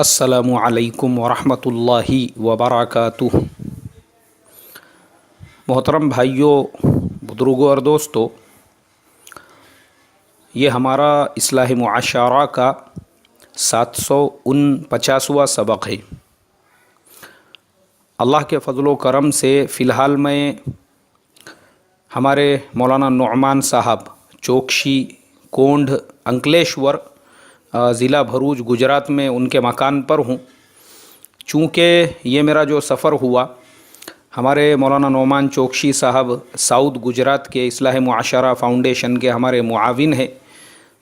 السلام علیکم ورحمۃ اللہ وبرکاتہ۔ محترم بھائیوں، بزرگوں اور دوستوں، یہ ہمارا اصلاح معاشرہ کا 749واں سبق ہے۔ اللہ کے فضل و کرم سے فی الحال میں ہمارے مولانا نعمان صاحب چوکشی کونڈ انکلیشور ضلع بھروچ گجرات میں ان کے مکان پر ہوں۔ چونکہ یہ میرا جو سفر ہوا، ہمارے مولانا نعمان چوکشی صاحب ساؤتھ گجرات کے اصلاح معاشرہ فاؤنڈیشن کے ہمارے معاون ہیں،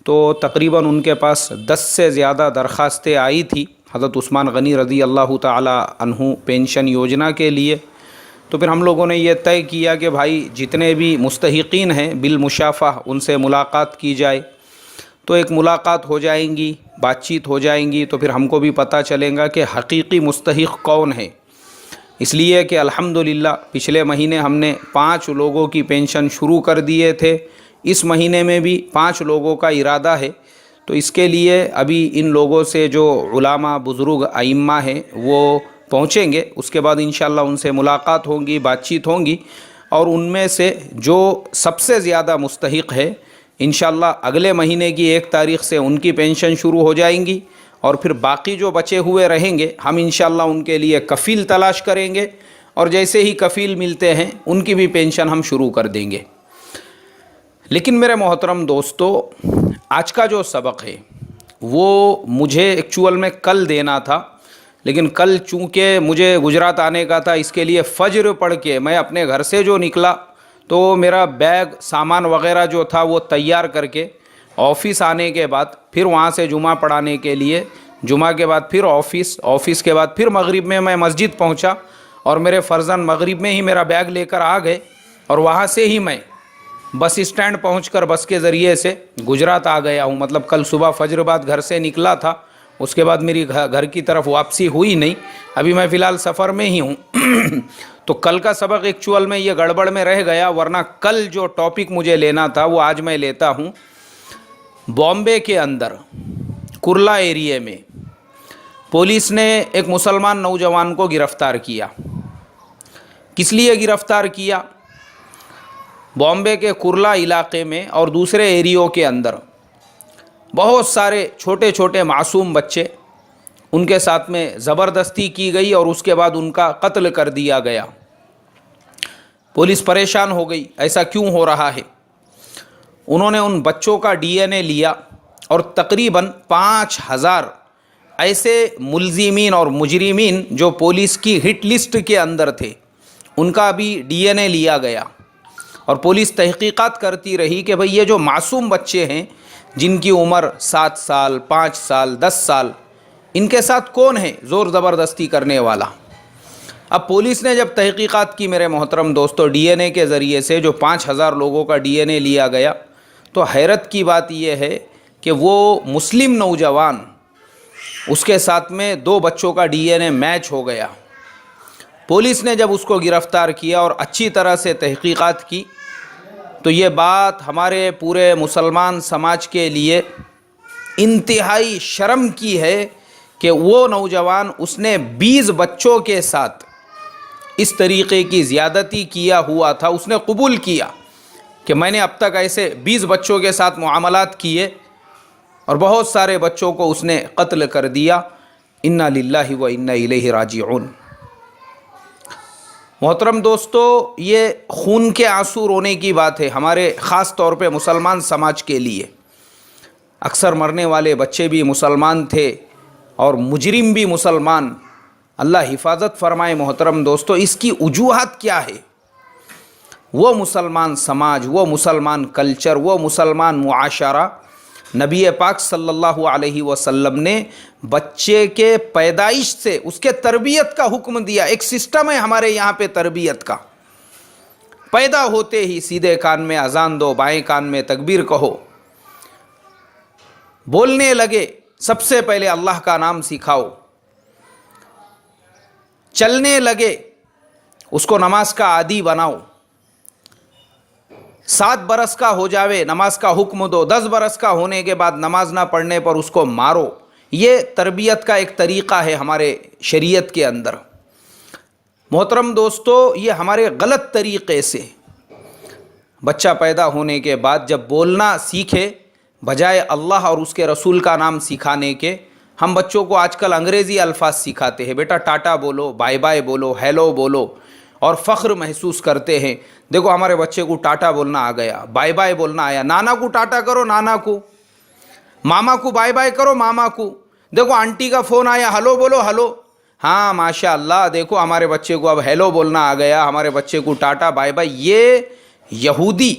تو تقریباً ان کے پاس 10 سے زیادہ درخواستیں آئی تھی حضرت عثمان غنی رضی اللہ تعالی عنہ پینشن یوجنا کے لیے۔ تو پھر ہم لوگوں نے یہ طے کیا کہ بھائی جتنے بھی مستحقین ہیں بالمشافہ ان سے ملاقات کی جائے۔ تو ایک ملاقات ہو جائیں گی، بات چیت ہو جائیں گی، تو پھر ہم کو بھی پتہ چلے گا کہ حقیقی مستحق کون ہے۔ اس لیے کہ الحمدللہ پچھلے مہینے ہم نے 5 لوگوں کی پینشن شروع کر دیے تھے، اس مہینے میں بھی 5 لوگوں کا ارادہ ہے۔ تو اس کے لیے ابھی ان لوگوں سے جو علماء بزرگ ائمہ ہیں وہ پہنچیں گے، اس کے بعد انشاءاللہ ان سے ملاقات ہوگی، بات چیت ہوگی، اور ان میں سے جو سب سے زیادہ مستحق ہے انشاءاللہ اگلے مہینے کی 1 تاریخ سے ان کی پینشن شروع ہو جائیں گی، اور پھر باقی جو بچے ہوئے رہیں گے ہم انشاءاللہ ان کے لیے کفیل تلاش کریں گے، اور جیسے ہی کفیل ملتے ہیں ان کی بھی پینشن ہم شروع کر دیں گے۔ لیکن میرے محترم دوستو، آج کا جو سبق ہے وہ مجھے ایکچول میں کل دینا تھا، لیکن کل چونکہ مجھے گجرات آنے کا تھا، اس کے لیے فجر پڑھ کے میں اپنے گھر سے جو نکلا تو میرا بیگ سامان وغیرہ جو تھا وہ تیار کر کے آفس آنے کے بعد پھر وہاں سے جمعہ پڑھانے کے لیے، جمعہ کے بعد پھر آفس کے بعد پھر مغرب میں مسجد پہنچا، اور میرے فرزند مغرب میں ہی میرا بیگ لے کر آ گئے، اور وہاں سے ہی میں بس اسٹینڈ پہنچ کر بس کے ذریعے سے گجرات آ گیا ہوں۔ مطلب کل صبح فجر بعد گھر سے نکلا تھا، اس کے بعد میری گھر کی طرف واپسی ہوئی نہیں، ابھی میں فی الحال سفر میں ہی ہوں۔ تو کل کا سبق ایکچول میں یہ گڑبڑ میں رہ گیا، ورنہ کل جو ٹاپک مجھے لینا تھا وہ آج میں لیتا ہوں۔ بامبے کے اندر کرلا ایریے میں پولیس نے ایک مسلمان نوجوان کو گرفتار کیا۔ کس لیے گرفتار کیا؟ بامبے کے کرلا علاقے میں اور دوسرے ایریوں کے اندر بہت سارے چھوٹے چھوٹے معصوم بچے، ان کے ساتھ میں زبردستی کی گئی اور اس کے بعد ان کا قتل کر دیا گیا۔ پولیس پریشان ہو گئی، ایسا کیوں ہو رہا ہے؟ انہوں نے ان بچوں کا DNA لیا، اور تقریباً 5000 ایسے ملزمین اور مجرمین جو پولیس کی ہٹ لسٹ کے اندر تھے ان کا بھی DNA لیا گیا، اور پولیس تحقیقات کرتی رہی کہ بھئی یہ جو معصوم بچے ہیں جن کی عمر 7 سال، 5 سال، 10 سال، ان کے ساتھ کون ہے زور زبردستی کرنے والا؟ اب پولیس نے جب تحقیقات کی میرے محترم دوستو، DNA کے ذریعے سے جو 5000 لوگوں کا DNA لیا گیا، تو حیرت کی بات یہ ہے کہ وہ مسلم نوجوان، اس کے ساتھ میں 2 بچوں کا DNA میچ ہو گیا۔ پولیس نے جب اس کو گرفتار کیا اور اچھی طرح سے تحقیقات کی، تو یہ بات ہمارے پورے مسلمان سماج کے لیے انتہائی شرم کی ہے کہ وہ نوجوان، اس نے 20 بچوں کے ساتھ اس طریقے کی زیادتی کیا ہوا تھا۔ اس نے قبول کیا کہ میں نے اب تک ایسے 20 بچوں کے ساتھ معاملات کیے، اور بہت سارے بچوں کو اس نے قتل کر دیا۔ انا للہ و انا الیہ راجعون۔ محترم دوستو، یہ خون کے آنسو رونے کی بات ہے ہمارے خاص طور پہ مسلمان سماج کے لیے۔ اکثر مرنے والے بچے بھی مسلمان تھے اور مجرم بھی مسلمان۔ اللہ حفاظت فرمائے محترم دوستو۔ اس کی وجوہات کیا ہے؟ وہ مسلمان سماج، وہ مسلمان کلچر، وہ مسلمان معاشرہ، نبی پاک صلی اللہ علیہ وسلم نے بچے کے پیدائش سے اس کے تربیت کا حکم دیا۔ ایک سسٹم ہے ہمارے یہاں پہ تربیت کا۔ پیدا ہوتے ہی سیدھے کان میں اذان دو، بائیں کان میں تکبیر کہو، بولنے لگے سب سے پہلے اللہ کا نام سکھاؤ، چلنے لگے اس کو نماز کا عادی بناؤ، 7 برس کا ہو جاوے نماز کا حکم دو، 10 برس کا ہونے کے بعد نماز نہ پڑھنے پر اس کو مارو۔ یہ تربیت کا ایک طریقہ ہے ہمارے شریعت کے اندر۔ محترم دوستو، یہ ہمارے غلط طریقے سے بچہ پیدا ہونے کے بعد جب بولنا سیکھے، بجائے اللہ اور اس کے رسول کا نام سکھانے کے، ہم بچوں کو آج کل انگریزی الفاظ سکھاتے ہیں۔ بیٹا ٹاٹا بولو، بائے بائے بولو، ہیلو بولو، اور فخر محسوس کرتے ہیں، دیکھو ہمارے بچے کو ٹاٹا بولنا آ گیا، بائے بائے بولنا آیا۔ نانا کو ٹاٹا کرو، نانا کو، ماما کو بائے بائے کرو، ماما کو، دیکھو آنٹی کا فون آیا، ہلو بولو، ہلو۔ ہاں ماشاء اللہ، دیکھو ہمارے بچے کو اب ہیلو بولنا آ گیا، ہمارے بچے کو ٹاٹا بائے بائے۔ یہ یہودی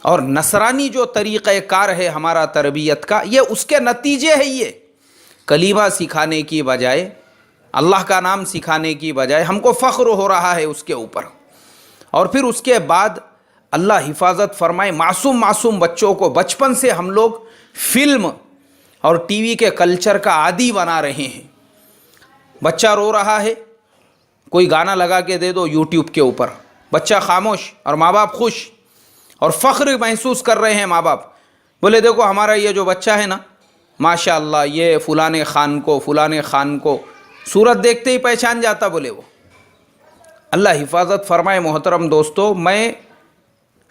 اور نصرانی جو طریقہ کار ہے ہمارا تربیت کا، یہ اس کے نتیجے ہے۔ یہ کلمہ سکھانے کی بجائے، اللہ کا نام سکھانے کی بجائے ہم کو فخر ہو رہا ہے اس کے اوپر۔ اور پھر اس کے بعد اللہ حفاظت فرمائے، معصوم معصوم بچوں کو بچپن سے ہم لوگ فلم اور ٹی وی کے کلچر کا عادی بنا رہے ہیں۔ بچہ رو رہا ہے، کوئی گانا لگا کے دے دو یوٹیوب کے اوپر، بچہ خاموش اور ماں باپ خوش، اور فخر محسوس کر رہے ہیں ماں باپ، بولے دیکھو ہمارا یہ جو بچہ ہے نا، ماشاء اللہ یہ فلانے خان کو، فلانے خان کو صورت دیکھتے ہی پہچان جاتا، بولے وہ۔ اللہ حفاظت فرمائے محترم دوستو، میں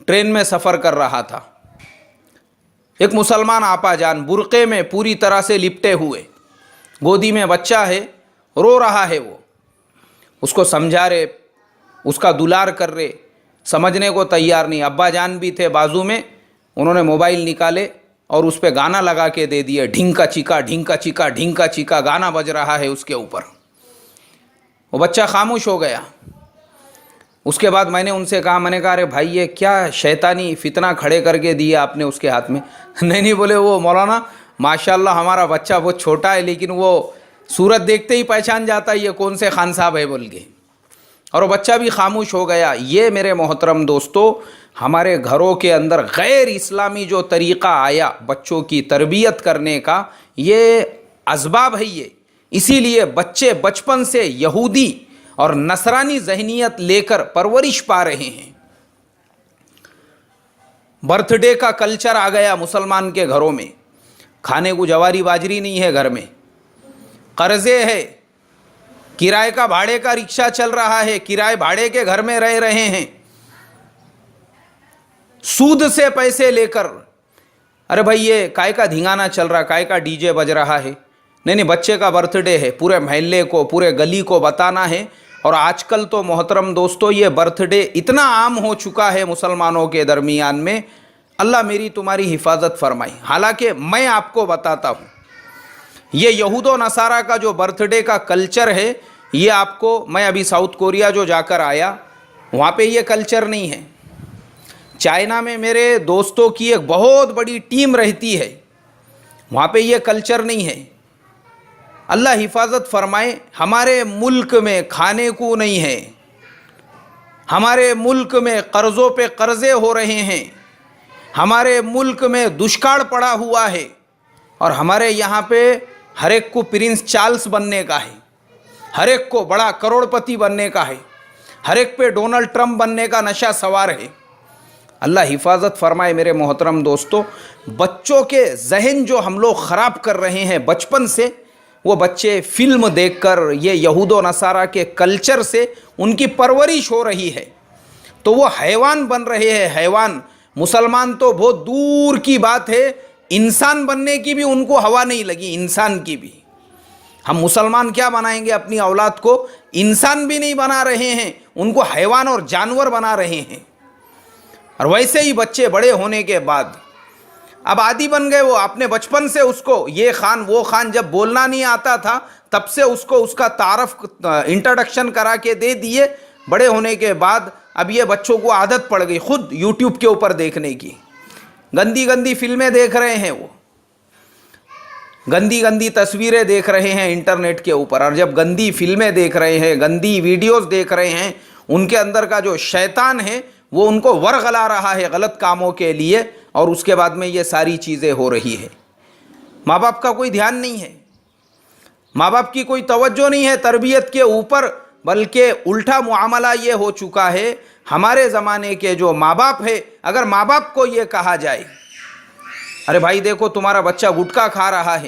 ٹرین میں سفر کر رہا تھا، ایک مسلمان آپا جان برقعے میں پوری طرح سے لپٹے ہوئے، گودی میں بچہ ہے، رو رہا ہے، وہ اس کو سمجھا رہے، اس کا دلار کر رہے، سمجھنے کو تیار نہیں۔ ابا جان بھی تھے بازو میں، انہوں نے موبائل نکالے اور اس پہ گانا لگا کے دے دیے، ڈھنکا چیکا ڈھنکا چیکا ڈھنکا چیکا گانا بج رہا ہے اس کے اوپر۔ وہ بچہ خاموش ہو گیا۔ اس کے بعد میں نے ان سے کہا، میں نے کہا ارے بھائی یہ کیا شیطانی فتنہ کھڑے کر کے دیا آپ نے اس کے ہاتھ میں؟ نہیں بولے وہ مولانا ماشاءاللہ ہمارا بچہ بہت چھوٹا ہے لیکن وہ صورت دیکھتے ہی پہچان جاتا ہے یہ کون سے خان صاحب ہے بول کے، اور وہ بچہ بھی خاموش ہو گیا۔ یہ میرے محترم دوستو، ہمارے گھروں کے اندر غیر اسلامی جو طریقہ آیا بچوں کی تربیت کرنے کا، یہ اسباب ہے یہ۔ اسی لیے بچے بچپن سے یہودی اور نصرانی ذہنیت لے کر پرورش پا رہے ہیں۔ برتھ ڈے کا کلچر آ گیا مسلمان کے گھروں میں، کھانے کو جواری باجری نہیں ہے گھر میں، قرضے ہے، کرائے کا بھاڑے کا رکشہ چل رہا ہے، کرائے بھاڑے کے گھر میں رہ رہے ہیں، سود سے پیسے لے کر، ارے بھائی یہ کائے کا دھنگانا چل رہا، کائے کا ڈی جے بج رہا ہے، نہیں بچے کا برتھ ڈے ہے، پورے محلے کو پورے گلی کو بتانا ہے۔ اور آج کل تو محترم دوستو یہ برتھ ڈے اتنا عام ہو چکا ہے مسلمانوں کے درمیان میں، اللہ میری تمہاری حفاظت فرمائی۔ حالانکہ میں آپ کو بتاتا ہوں، یہ یہود و نصارہ کا جو برتھ ڈے کا کلچر ہے، یہ آپ کو، میں ابھی ساؤتھ کوریا جو جا کر آیا، وہاں پہ یہ کلچر نہیں ہے۔ چائنا میں میرے دوستوں کی ایک بہت بڑی ٹیم رہتی ہے، وہاں پہ یہ کلچر نہیں ہے۔ اللہ حفاظت فرمائے، ہمارے ملک میں کھانے کو نہیں ہے، ہمارے ملک میں قرضوں پہ قرضے ہو رہے ہیں، ہمارے ملک میں دشکاڑ پڑا ہوا ہے، اور ہمارے یہاں پہ ہر ایک کو پرنس چارلس بننے کا ہے، ہر ایک کو بڑا کروڑ پتی بننے کا ہے، ہر ایک پہ ڈونلڈ ٹرمپ بننے کا نشہ سوار ہے۔ اللہ حفاظت فرمائے میرے محترم دوستو، بچوں کے ذہن جو ہم لوگ خراب کر رہے ہیں بچپن سے، وہ بچے فلم دیکھ کر یہ یہود و نصارہ کے کلچر سے ان کی پرورش ہو رہی ہے، تو وہ حیوان بن رہے ہیں، حیوان۔ مسلمان تو بہت دور کی بات ہے، انسان بننے کی بھی ان کو ہوا نہیں لگی، انسان کی بھی۔ ہم مسلمان کیا بنائیں گے اپنی اولاد کو؟ انسان بھی نہیں بنا رہے ہیں، ان کو حیوان اور جانور بنا رہے ہیں۔ اور ویسے ہی بچے بڑے ہونے کے بعد اب عادی بن گئے، وہ اپنے بچپن سے اس کو یہ خان وہ خان، جب بولنا نہیں آتا تھا تب سے اس کو اس کا تعارف انٹروڈکشن کرا کے دے دیے، بڑے ہونے کے بعد اب یہ بچوں کو عادت پڑ گئی خود یوٹیوب کے اوپر دیکھنے کی، گندی گندی فلمیں دیکھ رہے ہیں، وہ گندی گندی تصویریں دیکھ رہے ہیں انٹرنیٹ کے اوپر۔ اور جب گندی فلمیں دیکھ رہے ہیں، گندی ویڈیوز دیکھ رہے ہیں، ان کے اندر کا جو شیطان ہے وہ ان کو ورغلا رہا ہے غلط کاموں کے لیے، اور اس کے بعد میں یہ ساری چیزیں ہو رہی ہے۔ ماں باپ کا کوئی دھیان نہیں ہے، ماں باپ کی کوئی توجہ نہیں ہے تربیت کے اوپر، بلکہ الٹا معاملہ یہ ہو چکا ہے۔ ہمارے زمانے کے جو ماں باپ ہے، اگر ماں باپ کو یہ کہا جائے ارے بھائی دیکھو تمہارا بچہ گٹکا کھا رہا ہے،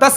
10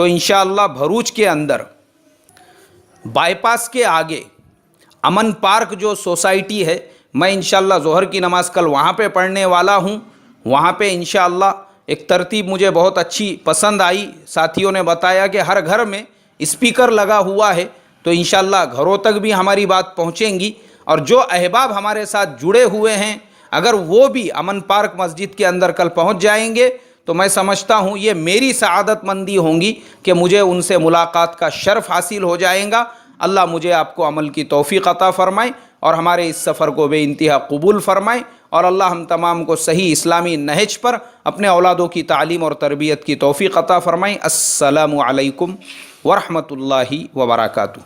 تو انشاءاللہ بھروچ کے اندر بائی پاس کے آگے امن پارک جو سوسائٹی ہے، میں انشاءاللہ ظہر کی نماز کل وہاں پہ پڑھنے والا ہوں. وہاں پہ انشاءاللہ ایک ترتیب مجھے بہت اچھی پسند آئی. ساتھیوں نے بتایا کہ ہر گھر میں اسپیکر لگا ہوا ہے، تو انشاءاللہ گھروں تک بھی ہماری بات پہنچیں گی. اور جو احباب ہمارے ساتھ جڑے ہوئے ہیں اگر وہ بھی امن پارک مسجد کے اندر کل پہنچ جائیں گے تو میں سمجھتا ہوں یہ میری سعادت مندی ہوں گی کہ مجھے ان سے ملاقات کا شرف حاصل ہو جائے گا. اللہ مجھے آپ کو عمل کی توفیق عطا فرمائے اور ہمارے اس سفر کو بے انتہا قبول فرمائے، اور اللہ ہم تمام کو صحیح اسلامی نہج پر اپنے اولادوں کی تعلیم اور تربیت کی توفیق عطا فرمائے. السلام علیکم ورحمۃ اللہ وبرکاتہ.